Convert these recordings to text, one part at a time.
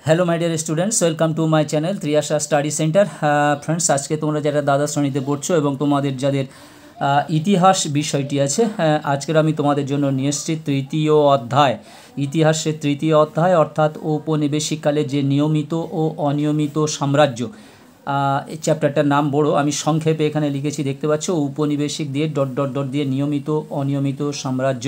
Hello my dear students, welcome to my channel Triyasha study centre. Friends, আজকে তোমরা যারা দ্বাদশ শ্রেণীতে পড়ছো এবং তোমাদের যাদের ইতিহাস বিষয়টি আছে, আজকের আমি তোমাদের জন্য নিয়ে এসেছি তৃতীয় অধ্যায়, ইতিহাসের তৃতীয় অধ্যায়, অর্থাৎ ঔপনিবেশিককালে যে নিয়মিত ও অনিয়মিত সাম্রাজ্য। এই চ্যাপ্টারটার নাম বড়, আমি সংক্ষেপে এখানে লিখেছি, দেখতে পাচ্ছ, ঔপনিবেশিক দিয়ে ডট ডট ডট দিয়ে নিয়মিত অনিয়মিত সাম্রাজ্য,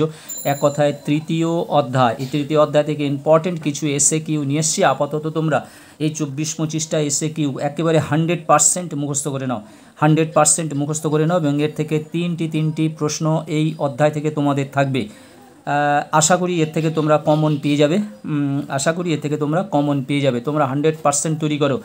এক কথায় তৃতীয় অধ্যায়। এই তৃতীয় অধ্যায় থেকে ইম্পর্টেন্ট কিছু এসএ কিউ নিয়ে এসছি। আপাতত তোমরা এই 24-25টা এসএ কিউ একেবারে 100% মুখস্থ করে নাও, 100% মুখস্থ করে নাও, এবং এর থেকে তিনটি প্রশ্ন এই অধ্যায় থেকে তোমাদের থাকবে। আশা করি এর থেকে তোমরা কমন পেয়ে যাবে, তোমরা 100% তৈরি করো।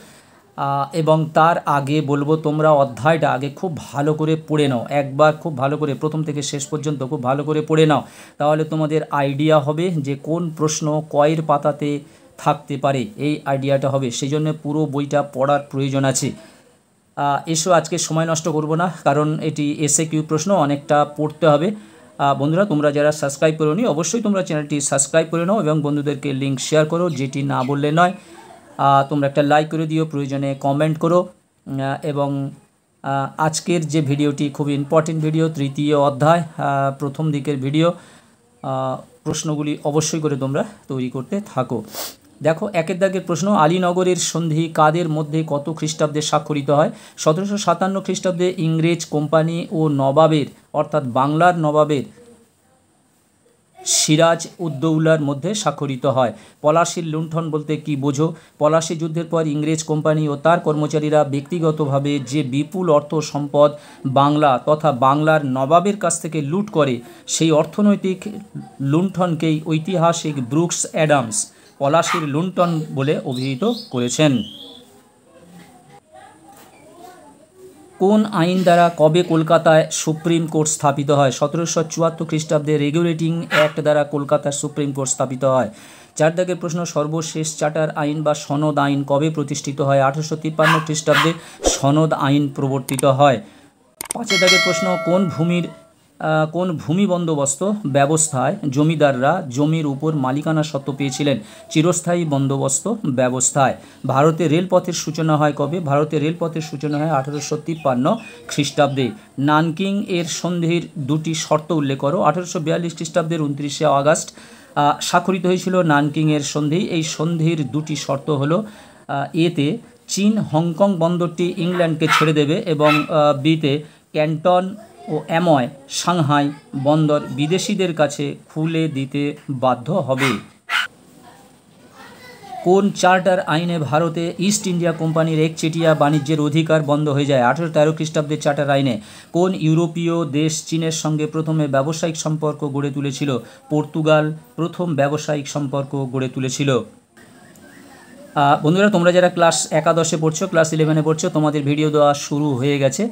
এবং তার আগে বলবো, তোমরা অধ্যায়টা আগে খুব ভালো করে পড়ে নাও, একবার খুব ভালো করে প্রথম থেকে শেষ পর্যন্ত খুব ভালো করে পড়ে নাও, তাহলে তোমাদের আইডিয়া হবে যে কোন প্রশ্ন কয়ের পাতাতে থাকতে পারে, এই আইডিয়াটা হবে। সেই জন্য পুরো বইটা পড়ার প্রয়োজন আছে। এসো, আজকে সময় নষ্ট করব না, কারণ এটি এসএ কিউ প্রশ্ন, অনেকটা পড়তে হবে। বন্ধুরা, তোমরা যারা সাবস্ক্রাইব করোনি, অবশ্যই তোমরা চ্যানেলটি সাবস্ক্রাইব করে নাও এবং বন্ধুদেরকে লিঙ্ক শেয়ার করো, যেটি না বললে নয়। তোমরা একটা লাইক করে দিও, প্রয়োজনে কমেন্ট করো। এবং আজকের যে ভিডিওটি খুব ইম্পর্টেন্ট ভিডিও, তৃতীয় অধ্যায়, প্রথম দিকের ভিডিও, প্রশ্নগুলি অবশ্যই করে তোমরা তৈরি করতে থাকো। দেখো, একের দাগের প্রশ্ন, আলীনগরের সন্ধি কাদের মধ্যে কত খ্রিস্টাব্দে স্বাক্ষরিত হয়? 1757 খ্রিস্টাব্দে ইংরেজ কোম্পানি ও নবাবের, অর্থাৎ বাংলার নবাবের সিরাজ উদ্দৌলার মধ্যে স্বাক্ষরিত হয়। পলাশির লুণ্ঠন বলতে কি বোঝো? পলাশি যুদ্ধের পর ইংরেজ কোম্পানি ও তার কর্মচারীরা ব্যক্তিগতভাবে যে বিপুল অর্থ সম্পদ বাংলা তথা বাংলার নবাবের কাছ থেকে লুট করে, সেই অর্থনৈতিক লুণ্ঠনকেই ঐতিহাসিক ব্রুকস অ্যাডামস পলাশির লুণ্ঠন বলে অভিহিত করেছেন। কোন আইন দ্বারা কবে কলকাতায় সুপ্রিম কোর্ট স্থাপিত হয়? 1774 খ্রিস্টাব্দে রেগুলেটিং অ্যাক্ট দ্বারা কলকাতার সুপ্রিম কোর্ট স্থাপিত হয়। 4 দাগের প্রশ্ন, সর্বশেষ চার্টার আইন বা সনদ আইন কবে প্রতিষ্ঠিত হয়? 1853 খ্রিস্টাব্দে সনদ আইন প্রবর্তিত হয়। 5 দাগের প্রশ্ন, কোন ভূমি বন্দোবস্ত ব্যবস্থায় জমিদাররা জমির উপর মালিকানা সত্ত্ব পেয়েছিলেন? চিরস্থায়ী বন্দোবস্ত ব্যবস্থায়। ভারতে রেলপথের সূচনা হয় কবে? ভারতে রেলপথের সূচনা হয় 1853 খ্রিস্টাব্দে। নানকিং এর সন্ধির দুটি শর্ত উল্লেখ করো। 1842 খ্রিস্টাব্দের 29শে আগস্ট স্বাক্ষরিত হয়েছিল নানকিং এর সন্ধি। এই সন্ধির দুটি শর্ত হলো, এতে চীন হংকং বন্দরটি ইংল্যান্ডকে ছেড়ে দেবে, এবং বিতে ক্যান্টন ও অ্যাময় সাংহাই বন্দর বিদেশিদের কাছে খুলে দিতে বাধ্য হবে। কোন চার্টার আইনে ভারতে ইস্ট ইন্ডিয়া কোম্পানির একচেটিয়া বাণিজ্যের অধিকার বন্ধ হয়ে যায়? 1813 খ্রিস্টাব্দের চার্টার আইনে। কোন ইউরোপীয় দেশ চীনের সঙ্গে প্রথমে ব্যবসায়িক সম্পর্ক গড়ে তুলেছিল? পর্তুগাল প্রথম ব্যবসায়িক সম্পর্ক গড়ে তুলেছিল। বন্ধুরা, তোমরা যারা ক্লাস একাদশে পড়ছো, ক্লাস 11-এ পড়ছো, তোমাদের ভিডিও দেওয়া শুরু হয়ে গেছে।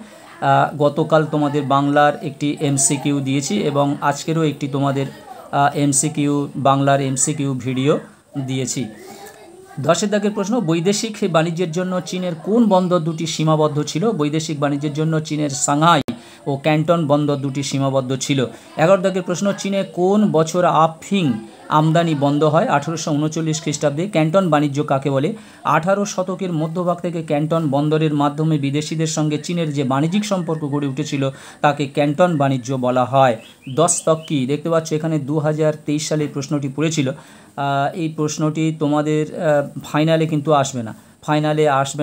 গতকাল তোমাদের বাংলার একটি এমসিকিউ দিয়েছি, এবং আজকেরও একটি তোমাদের এমসিকিউ, বাংলার এমসিকিউ ভিডিও দিয়েছি। 10 দাগের প্রশ্ন, বৈদেশিক বাণিজ্যের জন্য চীনের কোন বন্দর দুটি সীমাবদ্ধ ছিল? বৈদেশিক বাণিজ্যের জন্য চীনের সাংহাই ও ক্যান্টন বন্দর দুটি সীমাবদ্ধ ছিল। 11 দাগের প্রশ্ন, চীনে কোন বছর আফিং আমদানি বন্ধ হয়? 1839 খ্রিস্টাব্দে। ক্যান্টন বাণিজ্য কাকে বলে? 18 শতকের মধ্যভাগ থেকে ক্যান্টন বন্দরের মাধ্যমে বিদেশিদের সঙ্গে চীনের যে বাণিজ্যিক সম্পর্ক গড়ে উঠেছিল তাকে ক্যান্টন বাণিজ্য বলা হয়। 10 তক কি? দেখতে পাচ্ছ এখানে 2023 সালে প্রশ্নটি পড়েছিল। এই প্রশ্নটি তোমাদের ফাইনালে কিন্তু আসবে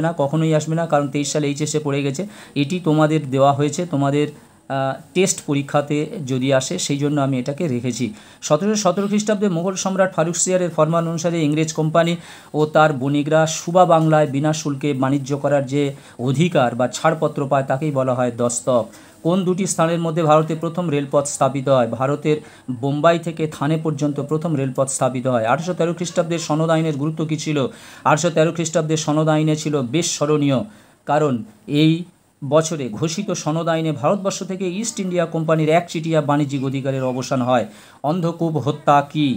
না, কখনোই আসবে না, কারণ 23 সালে এইচএসে পড়ে গেছে। এটি তোমাদের দেওয়া হয়েছে তোমাদের টেস্ট পরীক্ষাতে যদি আসে, সেই জন্য আমি এটাকে রেখেছি। 1717 খ্রিস্টাব্দে মুঘল সম্রাট ফারুকসিয়ারের ফরমান অনুসারে ইংরেজ কোম্পানি ও তার বণিকরা সুবা বাংলায় বিনা শুল্কে বাণিজ্য করার যে অধিকার বা ছাড়পত্র পায় তাকেই বলা হয় দস্তক। কোন দুটি স্থানের মধ্যে ভারতে প্রথম রেলপথ স্থাপিত হয়? ভারতের বোম্বাই থেকে থানে পর্যন্ত প্রথম রেলপথ স্থাপিত হয়। 1813 খ্রিস্টাব্দের সনদ আইনের গুরুত্ব কী ছিল? 1813 খ্রিস্টাব্দের সনদ আইনে ছিল বেশ স্মরণীয়, কারণ এই বছরে ঘোষিত সনদ আইনে ভারতবর্ষ থেকে ইস্ট ইন্ডিয়া কোম্পানির একচেটিয়া বাণিজ্যিক অধিকারের অবসান হয়। অন্ধকূপ হত্যা কি?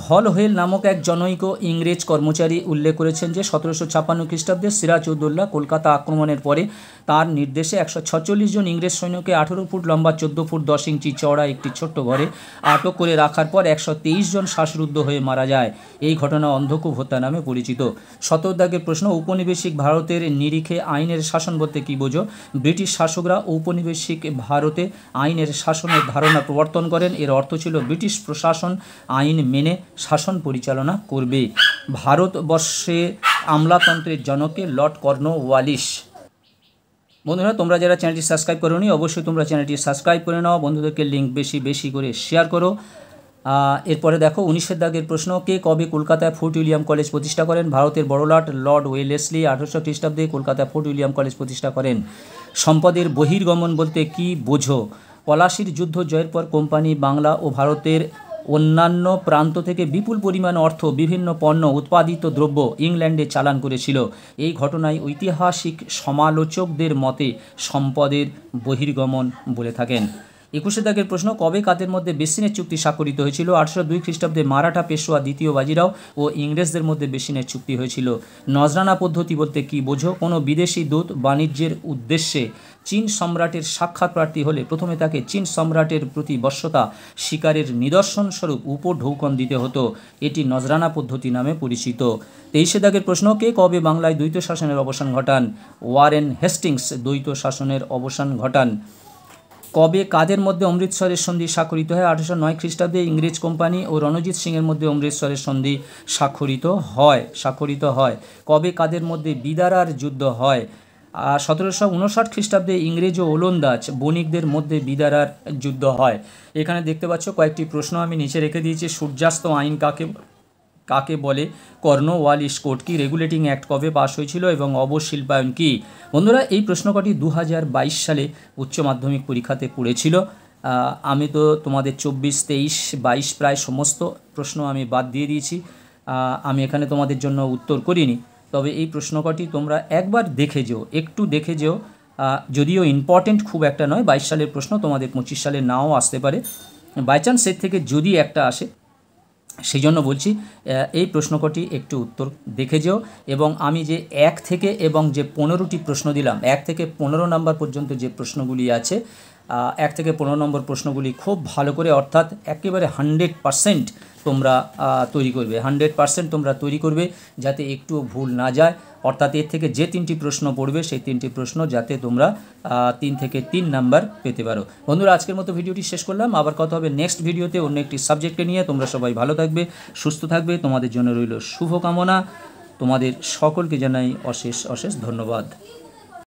হল হোয়েল নামক এক জনৈক ইংরেজ কর্মচারী উল্লেখ করেছেন যে 1756 খ্রিস্টাব্দে সিরাজউদ্দৌলা কলকাতা আক্রমণের পরে তার নির্দেশে 146 জন ইংরেজ সৈন্যকে 18 ফুট লম্বা 14 ফুট 10 ইঞ্চি চওড়া একটি ছোট্ট ঘরে আটক করে রাখার পর 123 জন শ্বাসরুদ্ধ হয়ে মারা যায়। এই ঘটনা অন্ধকূপ হত্যা নামে পরিচিত। 17 দাগের প্রশ্ন, ঔপনিবেশিক ভারতের নিরিখে আইনের শাসন বলতে কী বোঝো? ব্রিটিশ শাসকরা ঔপনিবেশিক ভারতে আইনের শাসনের ধারণা প্রবর্তন করেন। এর অর্থ ছিল ব্রিটিশ প্রশাসন আইন মেনে শাসন পরিচালনা করবে। ভারতবর্ষে আমলাতন্ত্রের জনকে লর্ড কর্নওয়ালিস। বন্ধুরা, তোমরা যারা চ্যানেলটি সাবস্ক্রাইব করোনি অবশ্যই তোমরা চ্যানেলটি সাবস্ক্রাইব করে নাও, বন্ধুদেরকে লিঙ্ক বেশি বেশি করে শেয়ার করো। এরপরে দেখো 19 দাগের প্রশ্ন, কে কবে কলকাতায় ফোর্ট উইলিয়াম কলেজ প্রতিষ্ঠা করেন? ভারতের বড়লাট লর্ড ওয়েলেসলি 1800 খ্রিস্টাব্দে কলকাতায় ফোর্ট উইলিয়াম কলেজ প্রতিষ্ঠা করেন। সম্পদের বহির্গমন বলতে কি বোঝো? পলাশির যুদ্ধ জয়ের পর কোম্পানি বাংলা ও ভারতের অন্যান্য প্রান্ত থেকে বিপুল পরিমাণ অর্থ, বিভিন্ন পণ্য, উৎপাদিত দ্রব্য ইংল্যান্ডে চালান করেছিল। এই ঘটনায় ঐতিহাসিক সমালোচকদের মতে সম্পদের বহির্গমন বলে থাকেন। 21 দাগের প্রশ্ন, কবে কাদের মধ্যে বেসিনের চুক্তি স্বাক্ষরিত হয়েছিল? 1802 খ্রিস্টাব্দে মারাঠা পেশোয়া দ্বিতীয় বাজিরাও ও ইংরেজদের মধ্যে বেসিনের চুক্তি হয়েছিল। নজরানা পদ্ধতি বলতে কি বোঝো? কোনো বিদেশি দূত বাণিজ্যের উদ্দেশ্যে চীন সম্রাটের সাক্ষাৎ প্রার্থী হলে প্রথমে তাকে চীন সম্রাটের প্রতি বশ্যতা স্বীকারের নিদর্শন স্বরূপ উপঢৌকন দিতে হতো। এটি নজরানা পদ্ধতি নামে পরিচিত। 23 দাগের প্রশ্ন, কে কবে বাংলায় দ্বৈত শাসনের অবসান ঘটান? ওয়ারেন হেস্টিংস দ্বৈত শাসনের অবসান ঘটান। কবে কাদের মধ্যে অমৃতসরের সন্ধি স্বাক্ষরিত হয়? 1809 খ্রিস্টাব্দে ইংরেজ কোম্পানি ও রণজিৎ সিংয়ের মধ্যে অমৃতসরের সন্ধি স্বাক্ষরিত হয়। কবে কাদের মধ্যে বিদারার যুদ্ধ হয়? 1759 খ্রিস্টাব্দে ইংরেজ ও ওলন্দাজ বণিকদের মধ্যে বিদারার যুদ্ধ হয়। এখানে দেখতে পাচ্ছ কয়েকটি প্রশ্ন আমি নিচে রেখে দিয়েছি। সূর্যাস্ত আইন কাকে বলে? কর্নওয়ালিস কোড কি? রেগুলেটিং অ্যাক্ট কবে পাস হয়েছিল এবং অবশিল্পায়ন কি? বন্ধুরা, এই প্রশ্ন কটি 2022 সালে উচ্চ মাধ্যমিক পরীক্ষাতে পড়েছিল। আমি তো তোমাদের 24, 23, 22 প্রায় সমস্ত প্রশ্ন আমি বাদ দিয়ে দিয়েছি। আমি এখানে তোমাদের জন্য উত্তর করিনি। তবে এই প্রশ্ন কটি তোমরা একবার একটু দেখে যেও। যদিও ইম্পর্টেন্ট খুব একটা নয়, 22 সালের প্রশ্ন তোমাদের 25 সালে নাও আসতে পারে। বাই চান্স এর থেকে যদি একটা আসে, সেই জন্য বলছি এই প্রশ্ন কটি একটু উত্তর দেখে যেও। এবং আমি যে 1 থেকে এবং যে 15টি প্রশ্ন দিলাম, 1 থেকে 15 নম্বর পর্যন্ত যে প্রশ্নগুলি আছে, 1 থেকে 15 নম্বর প্রশ্নগুলি খুব ভালো করে, অর্থাৎ একেবারে 100% তোমরা তৈরি করবে। 100% তোমরা তৈরি করবে যাতে একটুও ভুল না যায়। অর্থাৎ এর থেকে যে 3টি প্রশ্ন পড়বে সেই 3টি প্রশ্ন যাতে তোমরা 3 থেকে 3 নাম্বার পেতে পারো। বন্ধুরা, আজকের মতো ভিডিওটি শেষ করলাম। আবার কথা হবে নেক্সট ভিডিওতে অন্য একটি সাবজেক্টকে নিয়ে। তোমরা সবাই ভালো থাকবে, সুস্থ থাকবে। তোমাদের জন্য রইল শুভকামনা। তোমাদের সকলকে জানাই অশেষ অশেষ ধন্যবাদ।